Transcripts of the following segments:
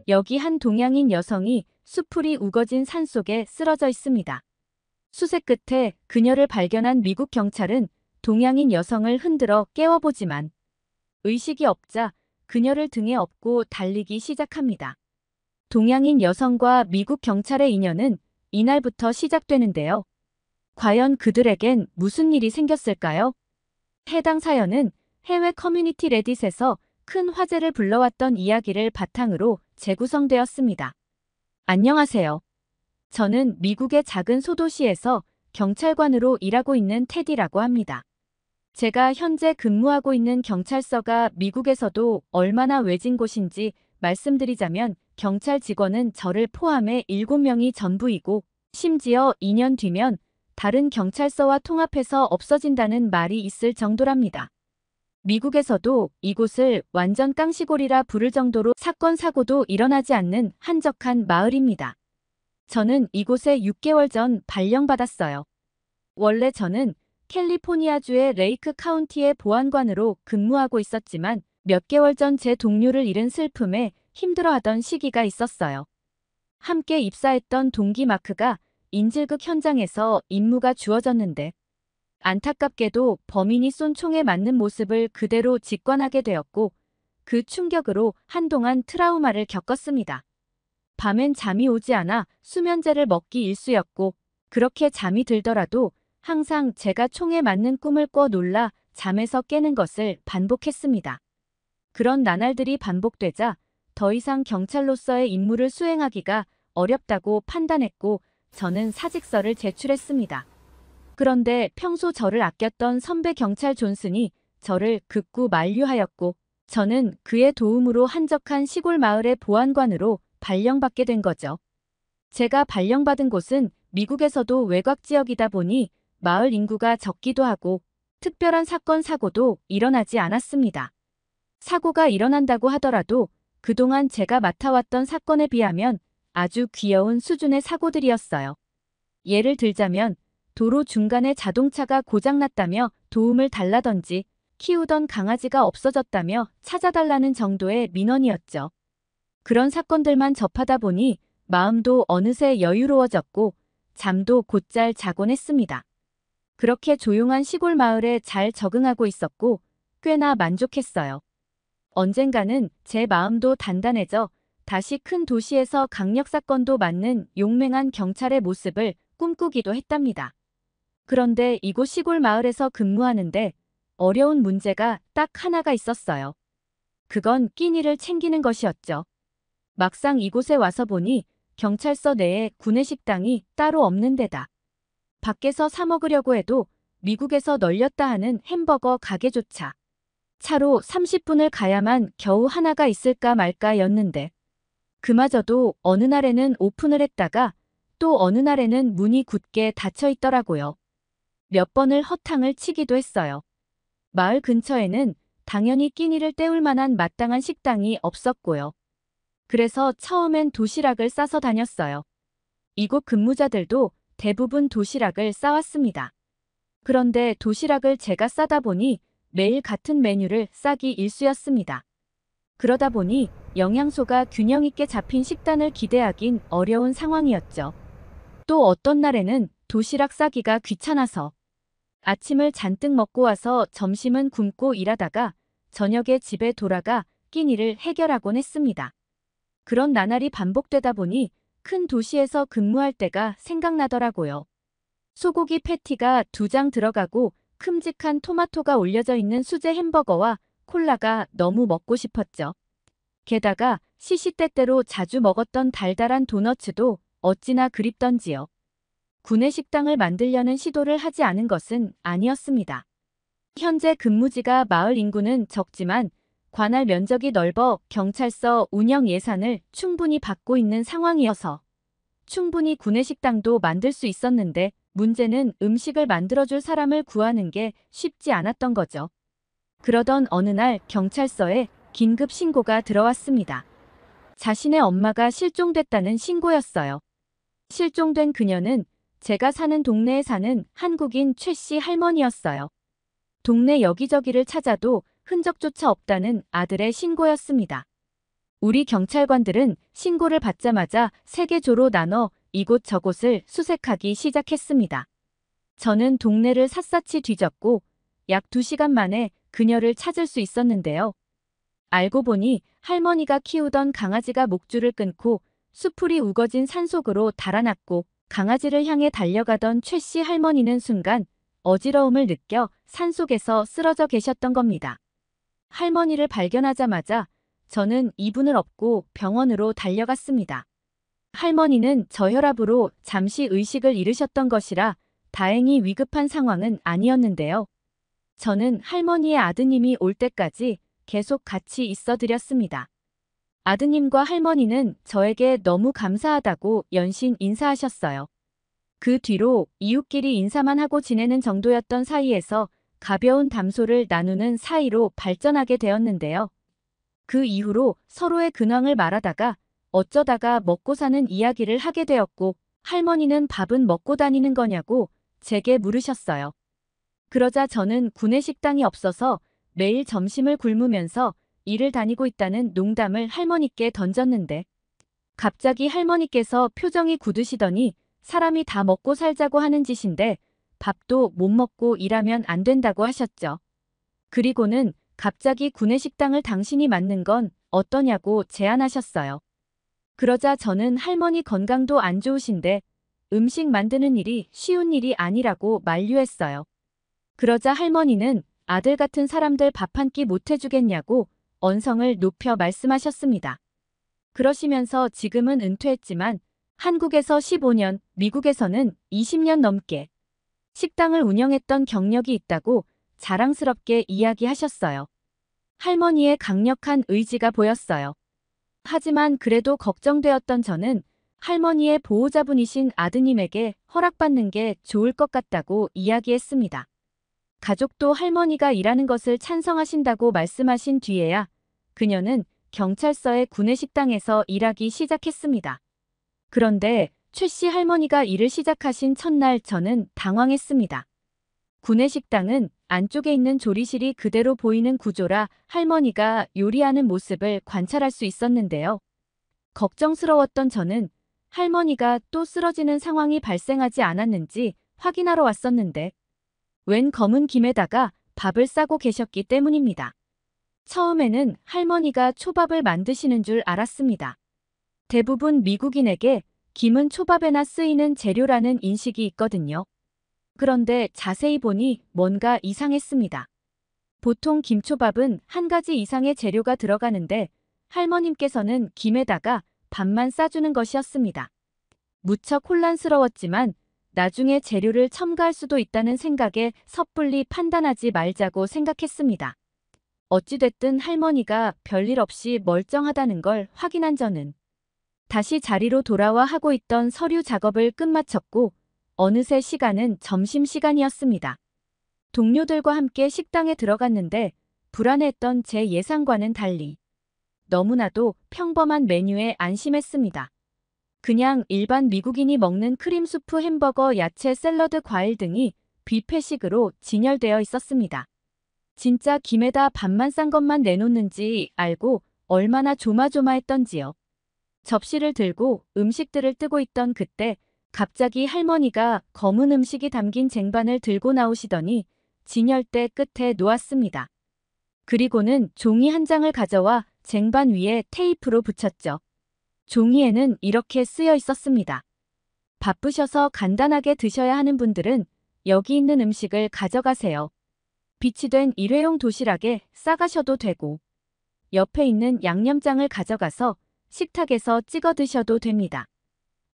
여기 한 동양인 여성이 수풀이 우거진 산속에 쓰러져 있습니다. 수세 끝에 그녀를 발견한 미국 경찰은 동양인 여성을 흔들어 깨워보지만 의식이 없자 그녀를 등에 업고 달리기 시작합니다. 동양인 여성과 미국 경찰의 인연은 이날부터 시작되는데요. 과연 그들에겐 무슨 일이 생겼을까요? 해당 사연은 해외 커뮤니티 레딧에서 큰 화제를 불러왔던 이야기를 바탕으로 재구성되었습니다. 안녕하세요. 저는 미국의 작은 소도시에서 경찰관으로 일하고 있는 테디라고 합니다. 제가 현재 근무하고 있는 경찰서가 미국에서도 얼마나 외진 곳인지 말씀드리자면 경찰 직원은 저를 포함해 7명이 전부이고 심지어 2년 뒤면 다른 경찰서와 통합해서 없어진다는 말이 있을 정도랍니다. 미국에서도 이곳을 완전 깡시골이라 부를 정도로 사건 사고도 일어나지 않는 한적한 마을입니다. 저는 이곳에 6개월 전 발령받았어요. 원래 저는 캘리포니아주의 레이크 카운티의 보안관으로 근무하고 있었지만 몇 개월 전 제 동료를 잃은 슬픔에 힘들어하던 시기가 있었어요. 함께 입사했던 동기 마크가 인질극 현장에서 임무가 주어졌는데 안타깝게도 범인이 쏜 총에 맞는 모습을 그대로 직관하게 되었고 그 충격으로 한동안 트라우마를 겪었습니다. 밤엔 잠이 오지 않아 수면제를 먹기 일쑤였고 그렇게 잠이 들더라도 항상 제가 총에 맞는 꿈을 꿔 놀라 잠에서 깨는 것을 반복했습니다. 그런 나날들이 반복되자 더 이상 경찰로서의 임무를 수행하기가 어렵다고 판단했고 저는 사직서를 제출했습니다. 그런데 평소 저를 아꼈던 선배 경찰 존슨이 저를 극구 만류하였고 저는 그의 도움으로 한적한 시골 마을의 보안관으로 발령받게 된 거죠. 제가 발령받은 곳은 미국에서도 외곽 지역이다 보니 마을 인구가 적기도 하고 특별한 사건 사고도 일어나지 않았습니다. 사고가 일어난다고 하더라도 그동안 제가 맡아왔던 사건에 비하면 아주 귀여운 수준의 사고들이었어요. 예를 들자면 도로 중간에 자동차가 고장났다며 도움을 달라던지 키우던 강아지가 없어졌다며 찾아달라는 정도의 민원이었죠. 그런 사건들만 접하다 보니 마음도 어느새 여유로워졌고 잠도 곧잘 자곤 했습니다. 그렇게 조용한 시골 마을에 잘 적응하고 있었고 꽤나 만족했어요. 언젠가는 제 마음도 단단해져 다시 큰 도시에서 강력사건도 맡는 용맹한 경찰의 모습을 꿈꾸기도 했답니다. 그런데 이곳 시골 마을에서 근무하는데 어려운 문제가 딱 하나가 있었어요. 그건 끼니를 챙기는 것이었죠. 막상 이곳에 와서 보니 경찰서 내에 구내식당이 따로 없는 데다 밖에서 사 먹으려고 해도 미국에서 널렸다 하는 햄버거 가게조차 차로 30분을 가야만 겨우 하나가 있을까 말까였는데 그마저도 어느 날에는 오픈을 했다가 또 어느 날에는 문이 굳게 닫혀 있더라고요. 몇 번을 허탕을 치기도 했어요. 마을 근처에는 당연히 끼니를 때울 만한 마땅한 식당이 없었고요. 그래서 처음엔 도시락을 싸서 다녔어요. 이곳 근무자들도 대부분 도시락을 싸왔습니다. 그런데 도시락을 제가 싸다 보니 매일 같은 메뉴를 싸기 일쑤였습니다. 그러다 보니 영양소가 균형 있게 잡힌 식단을 기대하긴 어려운 상황이었죠. 또 어떤 날에는 도시락 싸기가 귀찮아서 아침을 잔뜩 먹고 와서 점심은 굶고 일하다가 저녁에 집에 돌아가 끼니를 해결하곤 했습니다. 그런 나날이 반복되다 보니 큰 도시에서 근무할 때가 생각나더라고요. 소고기 패티가 2장 들어가고 큼직한 토마토가 올려져 있는 수제 햄버거와 콜라가 너무 먹고 싶었죠. 게다가 시시때때로 자주 먹었던 달달한 도너츠도 어찌나 그립던지요. 구내식당을 만들려는 시도를 하지 않은 것은 아니었습니다. 현재 근무지가 마을 인구는 적지만 관할 면적이 넓어 경찰서 운영 예산을 충분히 받고 있는 상황이어서 충분히 구내식당도 만들 수 있었는데 문제는 음식을 만들어줄 사람을 구하는 게 쉽지 않았던 거죠. 그러던 어느 날 경찰서에 긴급 신고가 들어왔습니다. 자신의 엄마가 실종됐다는 신고였어요. 실종된 그녀는 제가 사는 동네에 사는 한국인 최 씨 할머니였어요. 동네 여기저기를 찾아도 흔적조차 없다는 아들의 신고였습니다. 우리 경찰관들은 신고를 받자마자 3개 조로 나눠 이곳저곳을 수색하기 시작했습니다. 저는 동네를 샅샅이 뒤졌고 약 2시간 만에 그녀를 찾을 수 있었는데요. 알고 보니 할머니가 키우던 강아지가 목줄을 끊고 수풀이 우거진 산속으로 달아났고 강아지를 향해 달려가던 최 씨 할머니는 순간 어지러움을 느껴 산속에서 쓰러져 계셨던 겁니다. 할머니를 발견하자마자 저는 이분을 업고 병원으로 달려갔습니다. 할머니는 저혈압으로 잠시 의식을 잃으셨던 것이라 다행히 위급한 상황은 아니었는데요. 저는 할머니의 아드님이 올 때까지 계속 같이 있어 드렸습니다. 아드님과 할머니는 저에게 너무 감사하다고 연신 인사하셨어요. 그 뒤로 이웃끼리 인사만 하고 지내는 정도였던 사이에서 가벼운 담소를 나누는 사이로 발전하게 되었는데요. 그 이후로 서로의 근황을 말하다가 어쩌다가 먹고 사는 이야기를 하게 되었고 할머니는 밥은 먹고 다니는 거냐고 제게 물으셨어요. 그러자 저는 구내식당이 없어서 매일 점심을 굶으면서 일을 다니고 있다는 농담을 할머니께 던졌는데 갑자기 할머니께서 표정이 굳으시더니 사람이 다 먹고 살자고 하는 짓인데 밥도 못 먹고 일하면 안 된다고 하셨죠. 그리고는 갑자기 구내식당을 당신이 맡는 건 어떠냐고 제안하셨어요. 그러자 저는 할머니 건강도 안 좋으신데 음식 만드는 일이 쉬운 일이 아니라고 만류했어요. 그러자 할머니는 아들 같은 사람들 밥 한 끼 못 해주겠냐고 언성을 높여 말씀하셨습니다. 그러시면서 지금은 은퇴했지만 한국에서 15년, 미국에서는 20년 넘게 식당을 운영했던 경력이 있다고 자랑스럽게 이야기하셨어요. 할머니의 강력한 의지가 보였어요. 하지만 그래도 걱정되었던 저는 할머니의 보호자분이신 아드님에게 허락받는 게 좋을 것 같다고 이야기했습니다. 가족도 할머니가 일하는 것을 찬성하신다고 말씀하신 뒤에야 그녀는 경찰서의 구내식당에서 일하기 시작했습니다. 그런데 최 씨 할머니가 일을 시작하신 첫날 저는 당황했습니다. 구내식당은 안쪽에 있는 조리실이 그대로 보이는 구조라 할머니가 요리하는 모습을 관찰할 수 있었는데요. 걱정스러웠던 저는 할머니가 또 쓰러지는 상황이 발생하지 않았는지 확인하러 왔었는데 웬 검은 김에다가 밥을 싸고 계셨기 때문입니다. 처음에는 할머니가 초밥을 만드시는 줄 알았습니다. 대부분 미국인에게 김은 초밥에나 쓰이는 재료라는 인식이 있거든요. 그런데 자세히 보니 뭔가 이상했습니다. 보통 김초밥은 한 가지 이상의 재료가 들어가는데 할머님께서는 김에다가 밥만 싸주는 것이었습니다. 무척 혼란스러웠지만 나중에 재료를 첨가할 수도 있다는 생각에 섣불리 판단하지 말자고 생각했습니다. 어찌됐든 할머니가 별일 없이 멀쩡하다는 걸 확인한 저는 다시 자리로 돌아와 하고 있던 서류 작업을 끝마쳤고 어느새 시간은 점심시간이었습니다. 동료들과 함께 식당에 들어갔는데 불안했던 제 예상과는 달리 너무나도 평범한 메뉴에 안심했습니다. 그냥 일반 미국인이 먹는 크림수프, 햄버거, 야채, 샐러드, 과일 등이 뷔페식으로 진열되어 있었습니다. 진짜 김에다 밥만 싼 것만 내놓는지 알고 얼마나 조마조마했던지요. 접시를 들고 음식들을 뜨고 있던 그때 갑자기 할머니가 검은 음식이 담긴 쟁반을 들고 나오시더니 진열대 끝에 놓았습니다. 그리고는 종이 한 장을 가져와 쟁반 위에 테이프로 붙였죠. 종이에는 이렇게 쓰여 있었습니다. 바쁘셔서 간단하게 드셔야 하는 분들은 여기 있는 음식을 가져가세요. 비치된 일회용 도시락에 싸가셔도 되고 옆에 있는 양념장을 가져가서 식탁에서 찍어 드셔도 됩니다.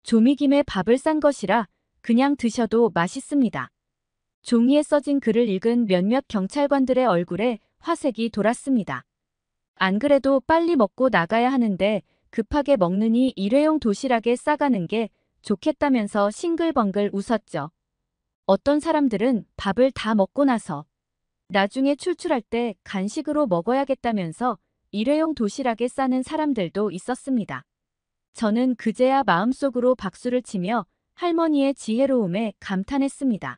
조미김에 밥을 싼 것이라 그냥 드셔도 맛있습니다. 종이에 써진 글을 읽은 몇몇 경찰관들의 얼굴에 화색이 돌았습니다. 안 그래도 빨리 먹고 나가야 하는데 급하게 먹느니 일회용 도시락에 싸가는 게 좋겠다면서 싱글벙글 웃었죠. 어떤 사람들은 밥을 다 먹고 나서 나중에 출출할 때 간식으로 먹어야겠다면서 일회용 도시락에 싸는 사람들도 있었습니다. 저는 그제야 마음속으로 박수를 치며 할머니의 지혜로움에 감탄했습니다.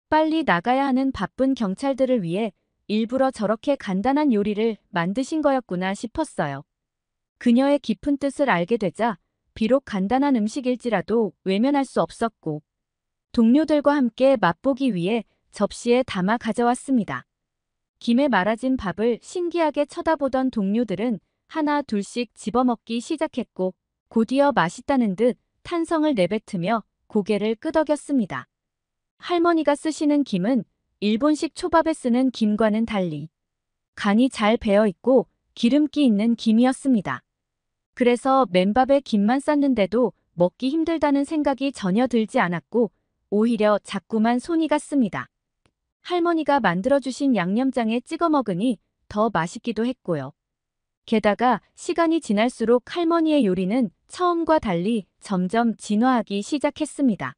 빨리 나가야 하는 바쁜 경찰들을 위해 일부러 저렇게 간단한 요리를 만드신 거였구나 싶었어요. 그녀의 깊은 뜻을 알게 되자 비록 간단한 음식일지라도 외면할 수 없었고 동료들과 함께 맛보기 위해 접시에 담아 가져왔습니다. 김에 말아진 밥을 신기하게 쳐다보던 동료들은 하나 둘씩 집어먹기 시작했고 곧이어 맛있다는 듯 탄성을 내뱉으며 고개를 끄덕였습니다. 할머니가 쓰시는 김은 일본식 초밥에 쓰는 김과는 달리 간이 잘 배어 있고 기름기 있는 김이었습니다. 그래서 맨밥에 김만 쌌는데도 먹기 힘들다는 생각이 전혀 들지 않았고 오히려 자꾸만 손이 갔습니다. 할머니가 만들어주신 양념장에 찍어 먹으니 더 맛있기도 했고요. 게다가 시간이 지날수록 할머니의 요리는 처음과 달리 점점 진화하기 시작했습니다.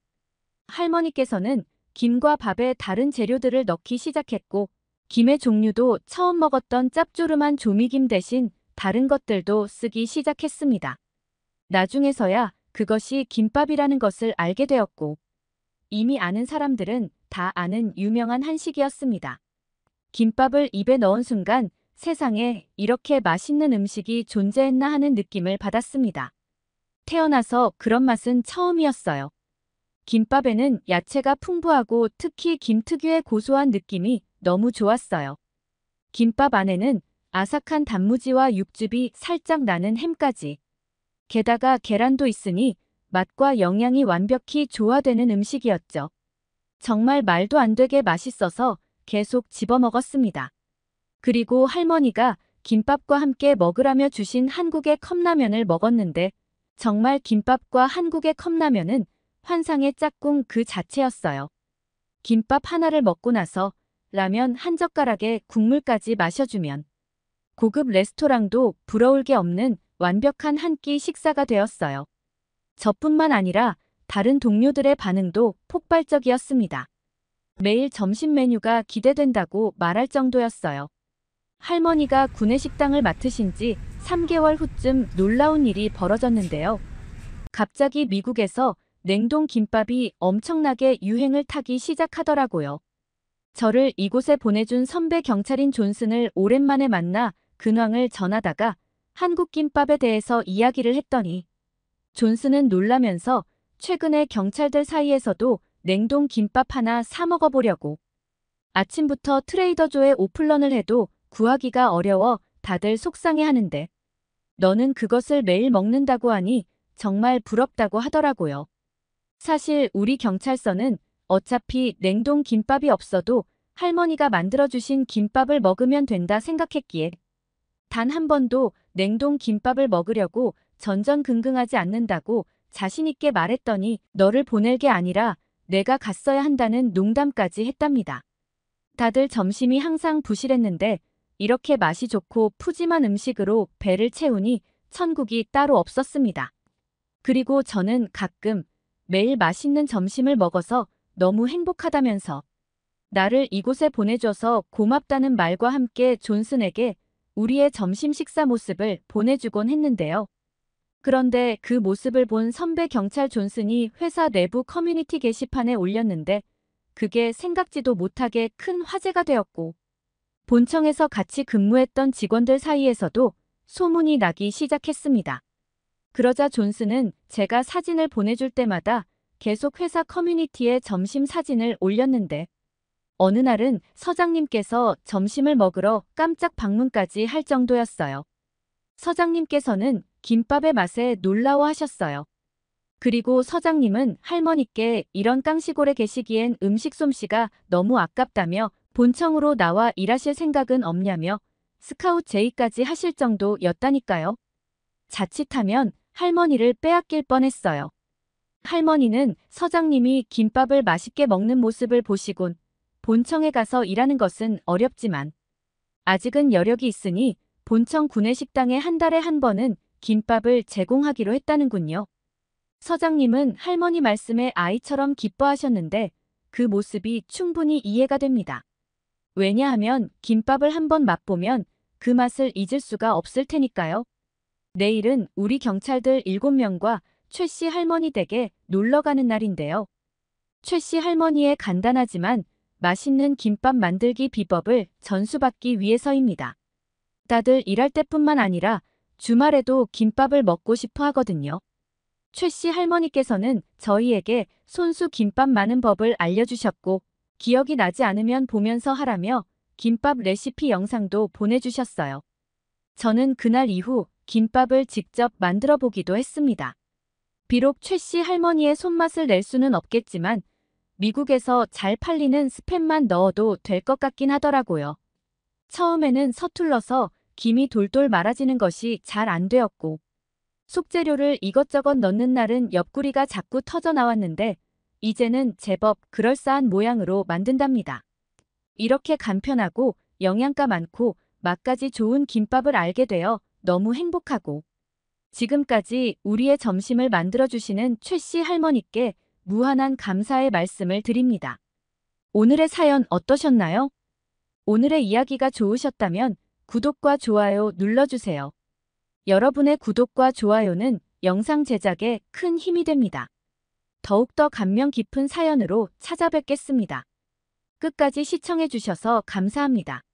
할머니께서는 김과 밥에 다른 재료들을 넣기 시작했고 김의 종류도 처음 먹었던 짭조름한 조미김 대신 다른 것들도 쓰기 시작했습니다. 나중에서야 그것이 김밥이라는 것을 알게 되었고 이미 아는 사람들은 다 아는 유명한 한식이었습니다. 김밥을 입에 넣은 순간 세상에 이렇게 맛있는 음식이 존재했나 하는 느낌을 받았습니다. 태어나서 그런 맛은 처음이었어요. 김밥에는 야채가 풍부하고 특히 김 특유의 고소한 느낌이 너무 좋았어요. 김밥 안에는 아삭한 단무지와 육즙이 살짝 나는 햄까지. 게다가 계란도 있으니 맛과 영양이 완벽히 조화되는 음식이었죠. 정말 말도 안 되게 맛있어서 계속 집어먹었습니다. 그리고 할머니가 김밥과 함께 먹으라며 주신 한국의 컵라면을 먹었는데 정말 김밥과 한국의 컵라면은 환상의 짝꿍 그 자체였어요. 김밥 하나를 먹고 나서 라면 한 젓가락에 국물까지 마셔주면 고급 레스토랑도 부러울 게 없는 완벽한 한 끼 식사가 되었어요. 저뿐만 아니라 다른 동료들의 반응도 폭발적이었습니다. 매일 점심 메뉴가 기대된다고 말할 정도였어요. 할머니가 구내식당을 맡으신 지 3개월 후쯤 놀라운 일이 벌어졌는데요. 갑자기 미국에서 냉동 김밥이 엄청나게 유행을 타기 시작하더라고요. 저를 이곳에 보내준 선배 경찰인 존슨을 오랜만에 만나 근황을 전하다가 한국 김밥에 대해서 이야기를 했더니 존슨은 놀라면서 최근에 경찰들 사이에서도 냉동 김밥 하나 사 먹어보려고 아침부터 트레이더조에 오픈런을 해도 구하기가 어려워 다들 속상해하는데 너는 그것을 매일 먹는다고 하니 정말 부럽다고 하더라고요. 사실 우리 경찰서는 어차피 냉동 김밥이 없어도 할머니가 만들어주신 김밥을 먹으면 된다 생각했기에 단 한 번도 냉동 김밥을 먹으려고 전전긍긍하지 않는다고 자신있게 말했더니 너를 보낼 게 아니라 내가 갔어야 한다는 농담까지 했답니다. 다들 점심이 항상 부실했는데 이렇게 맛이 좋고 푸짐한 음식으로 배를 채우니 천국이 따로 없었습니다. 그리고 저는 가끔 매일 맛있는 점심을 먹어서 너무 행복하다면서 나를 이곳에 보내줘서 고맙다는 말과 함께 존슨에게 우리의 점심 식사 모습을 보내주곤 했는데요. 그런데 그 모습을 본 선배 경찰 존슨이 회사 내부 커뮤니티 게시판에 올렸는데 그게 생각지도 못하게 큰 화제가 되었고 본청에서 같이 근무했던 직원들 사이에서도 소문이 나기 시작했습니다. 그러자 존슨은 제가 사진을 보내줄 때마다 계속 회사 커뮤니티에 점심 사진을 올렸는데 어느 날은 서장님께서 점심을 먹으러 깜짝 방문까지 할 정도였어요. 서장님께서는 김밥의 맛에 놀라워하셨어요. 그리고 서장님은 할머니께 이런 깡시골에 계시기엔 음식 솜씨가 너무 아깝다며 본청으로 나와 일하실 생각은 없냐며 스카웃 제의까지 하실 정도였다니까요. 자칫하면 할머니를 빼앗길 뻔했어요. 할머니는 서장님이 김밥을 맛있게 먹는 모습을 보시곤 본청에 가서 일하는 것은 어렵지만 아직은 여력이 있으니 본청 구내식당에 한 달에 한 번은 김밥을 제공하기로 했다는군요. 서장님은 할머니 말씀에 아이처럼 기뻐하셨는데 그 모습이 충분히 이해가 됩니다. 왜냐하면 김밥을 한번 맛보면 그 맛을 잊을 수가 없을 테니까요. 내일은 우리 경찰들 7명과 최 씨 할머니 댁에 놀러 가는 날인데요. 최 씨 할머니의 간단하지만 맛있는 김밥 만들기 비법을 전수받기 위해서입니다. 다들 일할 때뿐만 아니라 주말에도 김밥을 먹고 싶어 하거든요. 최 씨 할머니께서는 저희에게 손수 김밥 많은 법을 알려주셨고, 기억이 나지 않으면 보면서 하라며 김밥 레시피 영상도 보내주셨어요. 저는 그날 이후 김밥을 직접 만들어 보기도 했습니다. 비록 최 씨 할머니의 손맛을 낼 수는 없겠지만, 미국에서 잘 팔리는 스팸만 넣어도 될 것 같긴 하더라고요. 처음에는 서툴러서 김이 돌돌 말아지는 것이 잘 안 되었고, 속재료를 이것저것 넣는 날은 옆구리가 자꾸 터져 나왔는데, 이제는 제법 그럴싸한 모양으로 만든답니다. 이렇게 간편하고 영양가 많고 맛까지 좋은 김밥을 알게 되어 너무 행복하고, 지금까지 우리의 점심을 만들어주시는 최 씨 할머니께 무한한 감사의 말씀을 드립니다. 오늘의 사연 어떠셨나요? 오늘의 이야기가 좋으셨다면 구독과 좋아요 눌러주세요. 여러분의 구독과 좋아요는 영상 제작에 큰 힘이 됩니다. 더욱더 감명 깊은 사연으로 찾아뵙겠습니다. 끝까지 시청해주셔서 감사합니다.